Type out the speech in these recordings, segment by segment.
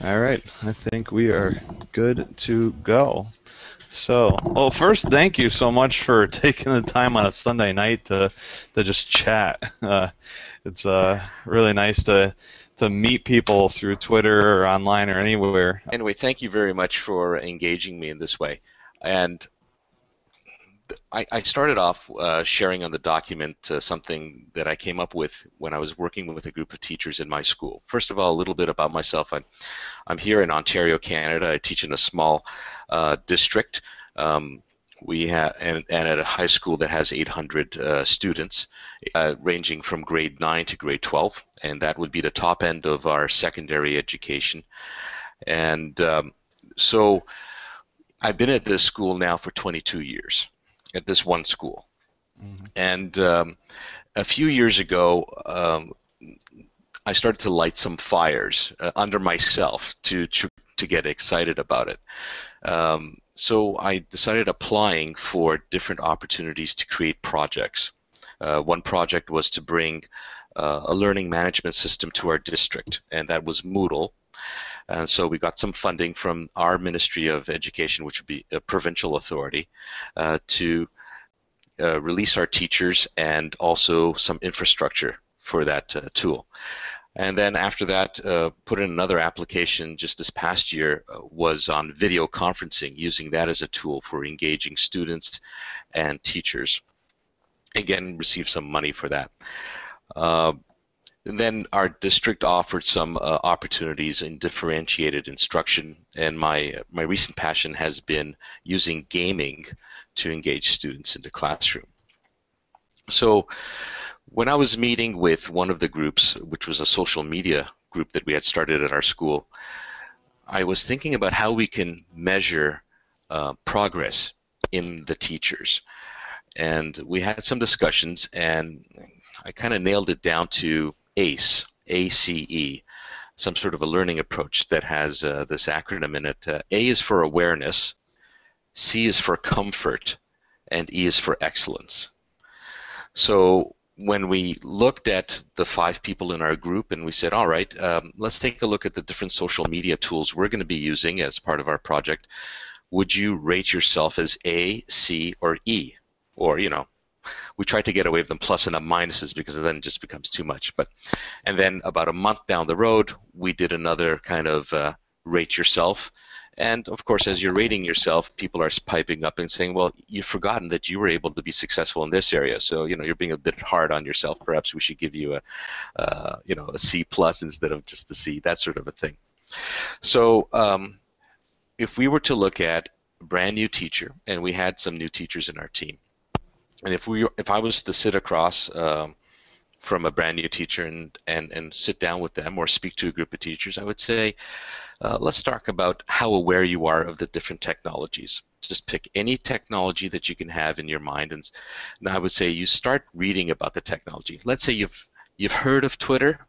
All right, I think we are good to go. So, well, first, thank you so much for taking the time on a Sunday night to just chat. It's really nice to meet people through Twitter or online or anywhere. Anyway, thank you very much for engaging me in this way. And I started off sharing on the document something that I came up with when I was working with a group of teachers in my school. First of all, a little bit about myself. I'm here in Ontario, Canada. I teach in a small district. We have and at a high school that has 800 students, ranging from grade 9 to grade 12, and that would be the top end of our secondary education. And so I've been at this school now for 22 years, at this one school. Mhm. And a few years ago, I started to light some fires under myself to get excited about it. So I decided applying for different opportunities to create projects. One project was to bring a learning management system to our district, and that was Moodle. And so we got some funding from our Ministry of Education, which would be a provincial authority, to release our teachers and also some infrastructure for that tool. And then after that, put in another application just this past year was on video conferencing, using that as a tool for engaging students and teachers. Again, received some money for that. And then our district offered some opportunities in differentiated instruction, and my recent passion has been using gaming to engage students in the classroom. So when I was meeting with one of the groups, which was a social media group that we had started at our school, I was thinking about how we can measure progress in the teachers. And we had some discussions, and I kind of nailed it down to ACE, ACE, some sort of a learning approach that has this acronym in it. A is for awareness, C is for comfort, and E is for excellence. So when we looked at the 5 people in our group and we said, all right, let's take a look at the different social media tools we're going to be using as part of our project. Would you rate yourself as A, C, or E? Or, we tried to get away from plus and minuses because then it just becomes too much. And then about a month down the road, we did another kind of rate yourself. And of course, as you're rating yourself, people are piping up and saying, well, you've forgotten that you were able to be successful in this area. So, you're being a bit hard on yourself. Perhaps we should give you a C plus instead of just a C, that sort of a thing. So if we were to look at a brand new teacher, and we had some new teachers in our team, and if I was to sit across from a brand new teacher and sit down with them or speak to a group of teachers, I would say, let's talk about how aware you are of the different technologies. Just pick any technology that you can have in your mind, and I would say you start reading about the technology. Let's say you've heard of Twitter,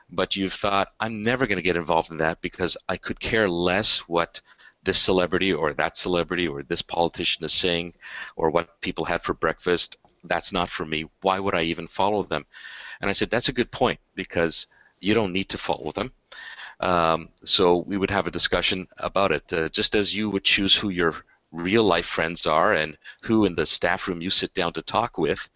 but you've thought, I'm never going to get involved in that because I could care less what this celebrity or that celebrity or this politician is saying or what people had for breakfast. That's not for me. Why would I even follow them? And I said, that's a good point, because you don't need to follow them. So we would have a discussion about it, just as you would choose who your real life friends are and who in the staff room you sit down to talk with,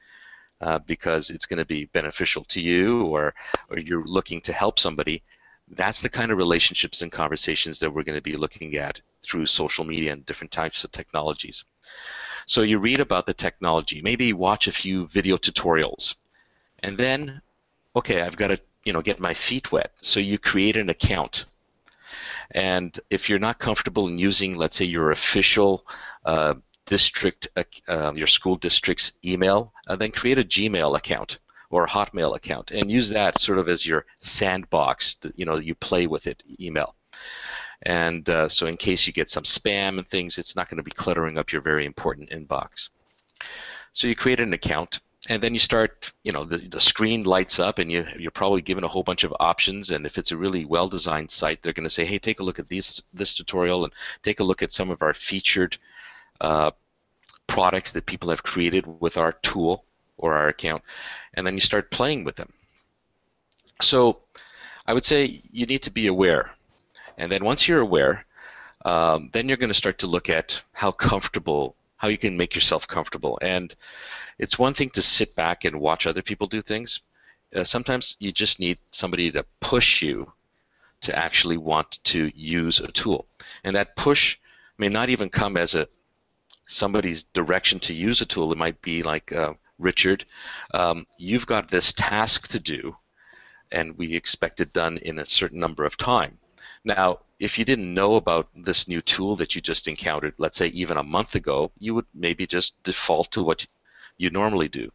because it's going to be beneficial to you, or you're looking to help somebody. That's the kind of relationships and conversations that we're going to be looking at through social media and different types of technologies. So you read about the technology, maybe watch a few video tutorials, and then, okay, I've got to get my feet wet. So you create an account. And if you're not comfortable in using, let's say, your official district, your school district's email, then create a Gmail account or a Hotmail account and use that sort of as your sandbox. You play with it, email. And so in case you get some spam and things, it's not going to be cluttering up your very important inbox. So you create an account, and then you start, the screen lights up, and you're probably given a whole bunch of options. And if it's a really well-designed site, they're going to say, hey, take a look at this tutorial, and take a look at some of our featured products that people have created with our tool or our account. And then you start playing with them. So I would say you need to be aware. And then once you're aware, then you're going to start to look at how you can make yourself comfortable. And it's one thing to sit back and watch other people do things. Sometimes you just need somebody to push you to actually want to use a tool. And that push may not even come as somebody's direction to use a tool. It might be like, Richard, you've got this task to do, and we expect it done in a certain number of time. Now, if you didn't know about this new tool that you just encountered, let's say even a month ago, you would maybe just default to what you normally do.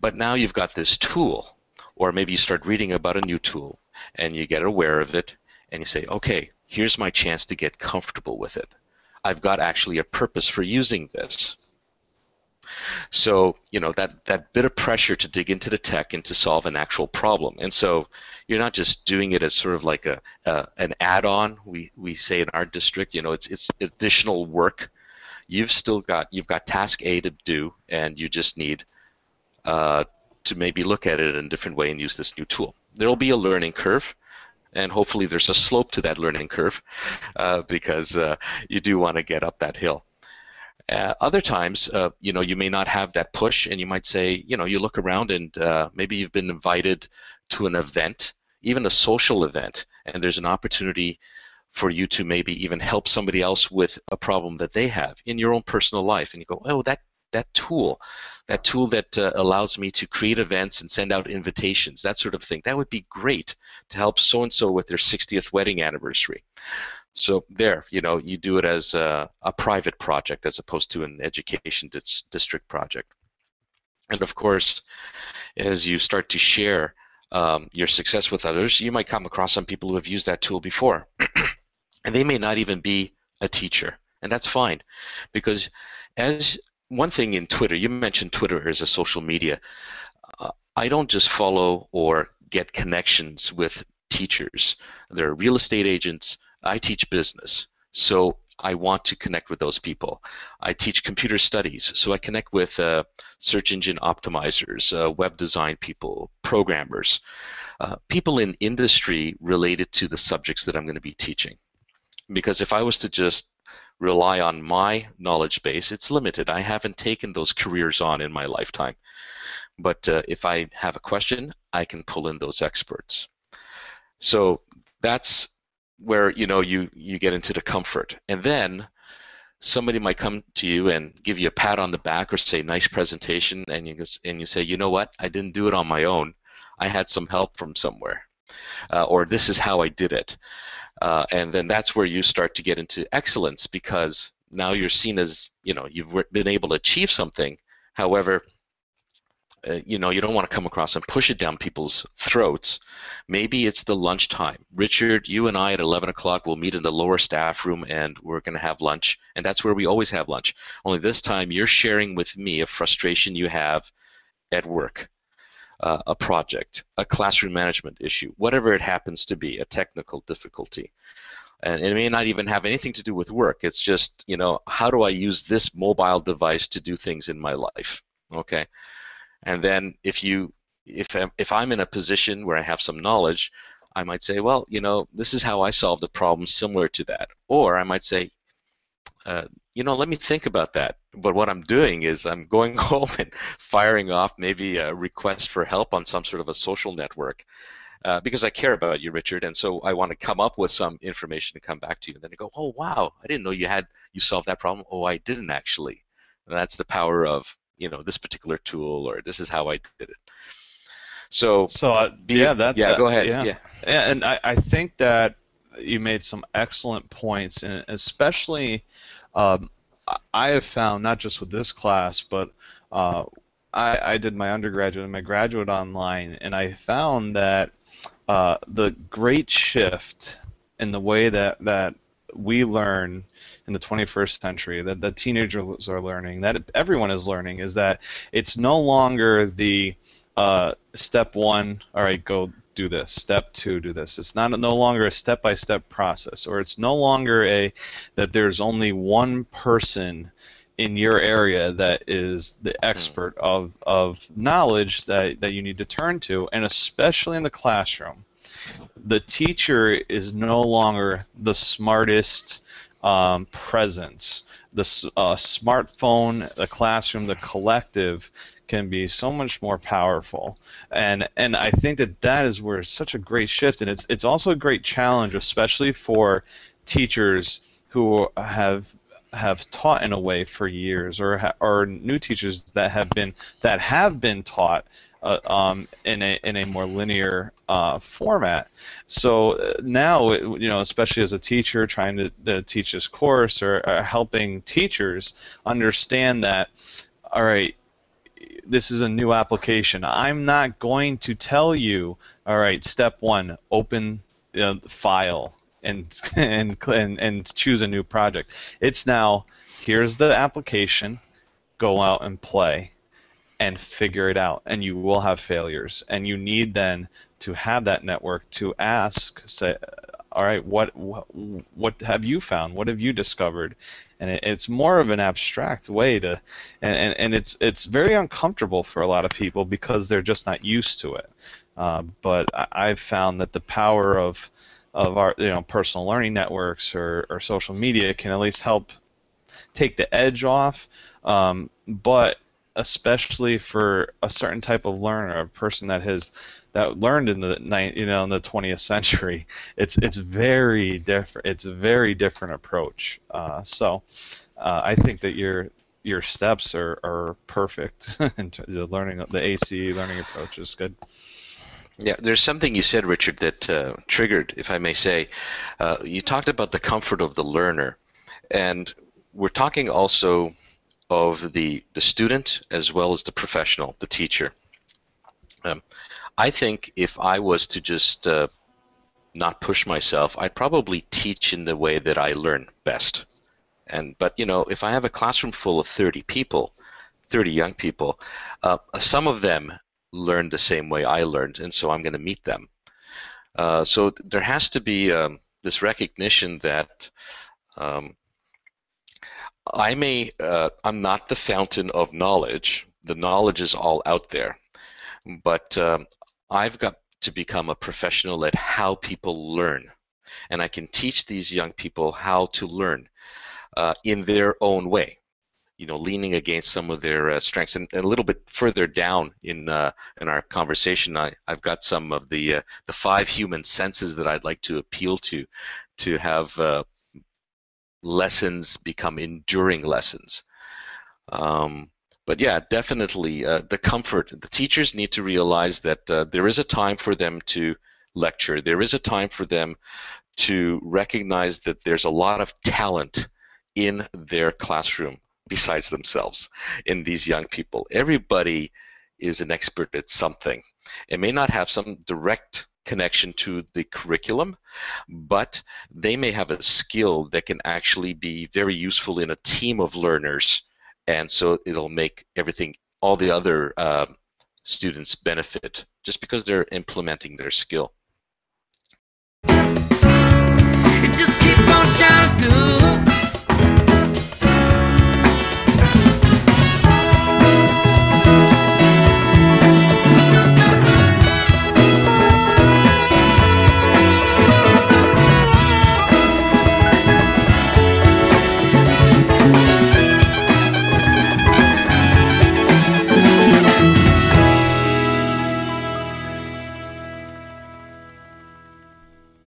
But now you've got this tool, or maybe you start reading about a new tool, and you get aware of it, and you say, okay, here's my chance to get comfortable with it. I've got actually a purpose for using this. So, that bit of pressure to dig into the tech and to solve an actual problem. And so you're not just doing it as sort of like an add-on. We say in our district, it's additional work. You've got task A to do, and you just need to maybe look at it in a different way and use this new tool. There'll be a learning curve, and hopefully there's a slope to that learning curve, because you do want to get up that hill. Other times, you may not have that push, and you might say, you look around and maybe you've been invited to an event, even a social event, and there's an opportunity for you to maybe even help somebody else with a problem that they have in your own personal life, and you go, oh, that tool that allows me to create events and send out invitations, that sort of thing, that would be great to help so-and-so with their 60th wedding anniversary. So there, you do it as a private project as opposed to an education district project. And of course, as you start to share your success with others, you might come across some people who have used that tool before. And they may not even be a teacher. And that's fine. Because as one thing in Twitter, you mentioned Twitter as a social media. I don't just follow or get connections with teachers. They're real estate agents. I teach business, so I want to connect with those people. I teach computer studies, so I connect with search engine optimizers, web design people, programmers, people in industry related to the subjects that I'm going to be teaching. Because if I was to just rely on my knowledge base, it's limited. I haven't taken those careers on in my lifetime. But if I have a question, I can pull in those experts. So that's where you get into the comfort, and then somebody might come to you and give you a pat on the back or say nice presentation, and you say, you know what, I didn't do it on my own, I had some help from somewhere, or this is how I did it, and then that's where you start to get into excellence, because now you're seen as you've been able to achieve something. However, you don't want to come across and push it down people's throats. Maybe it's the lunchtime. Richard, you and I at 11 o'clock will meet in the lower staff room, and we're going to have lunch. And that's where we always have lunch. Only this time you're sharing with me a frustration you have at work, a project, a classroom management issue, whatever it happens to be, a technical difficulty. And it may not even have anything to do with work. It's just, how do I use this mobile device to do things in my life? Okay. And then if I'm in a position where I have some knowledge, I might say, well, this is how I solved a problem similar to that. Or I might say, let me think about that. But what I'm doing is I'm going home and firing off maybe a request for help on some sort of a social network, because I care about you, Richard, and so I want to come up with some information to come back to you. And then you go, oh, wow, I didn't know you solved that problem. Oh, I didn't actually. And that's the power of this particular tool, or this is how I did it. So yeah, go ahead. Yeah, and I think that you made some excellent points, and especially I have found, not just with this class, but I did my undergraduate and my graduate online, and I found that the great shift in the way that we learn in the 21st century, that the teenagers are learning, that everyone is learning, is that it's no longer the step one, all right, go do this, step two, do this. It's no longer a step-by-step process, or it's no longer that there's only one person in your area that is the expert of knowledge that you need to turn to, and especially in the classroom. the teacher is no longer the smartest presence. The smartphone, the classroom, the collective can be so much more powerful, and I think that that is where it's such a great shift, and it's also a great challenge, especially for teachers who have taught in a way for years, or new teachers that have been taught in a more linear format. So now, especially as a teacher trying to teach this course, or helping teachers understand that, all right, this is a new application. I'm not going to tell you, all right, step one, open the file and and choose a new project. It's now, here's the application, go out and play and figure it out, and you will have failures, and you need then to have that network to ask, say, all right, what have you found, what have you discovered? And it's more of an abstract way to, and it's very uncomfortable for a lot of people because they're just not used to it. But I've found that the power of our personal learning networks, or social media, can at least help take the edge off. But especially for a certain type of learner, a person that learned in in the 20th century, it's very different. It's a very different approach. So I think that your steps are perfect in terms of learning. The ACE learning approach is good. Yeah, there's something you said, Richard, that triggered, if I may say. You talked about the comfort of the learner, and we're talking also of the student as well as the professional, the teacher. I think if I was to just not push myself, I'd probably teach in the way that I learn best. But if I have a classroom full of 30 people, 30 young people, some of them learn the same way I learned, and so I'm going to meet them. So there has to be this recognition that I'm not the fountain of knowledge. The knowledge is all out there, but I've got to become a professional at how people learn, and I can teach these young people how to learn in their own way. Leaning against some of their strengths, and a little bit further down in our conversation, I've got some of the 5 human senses that I'd like to appeal to have lessons become enduring lessons. But yeah, definitely the comfort. The teachers need to realize that there is a time for them to lecture. There is a time for them to recognize that there's a lot of talent in their classroom besides themselves, in these young people. Everybody is an expert at something. It may not have some direct connection to the curriculum, but they may have a skill that can actually be very useful in a team of learners, and so it'll make all the other students benefit just because they're implementing their skill.